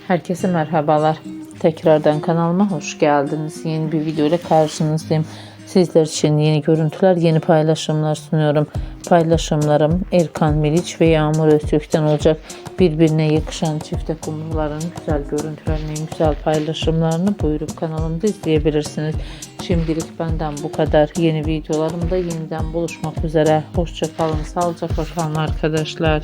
Herkese merhabalar. Tekrardan kanalıma hoş geldiniz. Yeni bir video ile karşınızdayım. Sizler için yeni görüntüler, yeni paylaşımlar sunuyorum. Paylaşımlarım Erkand ve Yağmur Öztürk'ten olacak. Birbirine yakışan çifte kumruların güzel görüntülerini, güzel paylaşımlarını buyurup kanalımda izleyebilirsiniz. Şimdilik benden bu kadar. Yeni videolarımda yeniden buluşmak üzere. Hoşça kalın, sağlıcakla kalın arkadaşlar.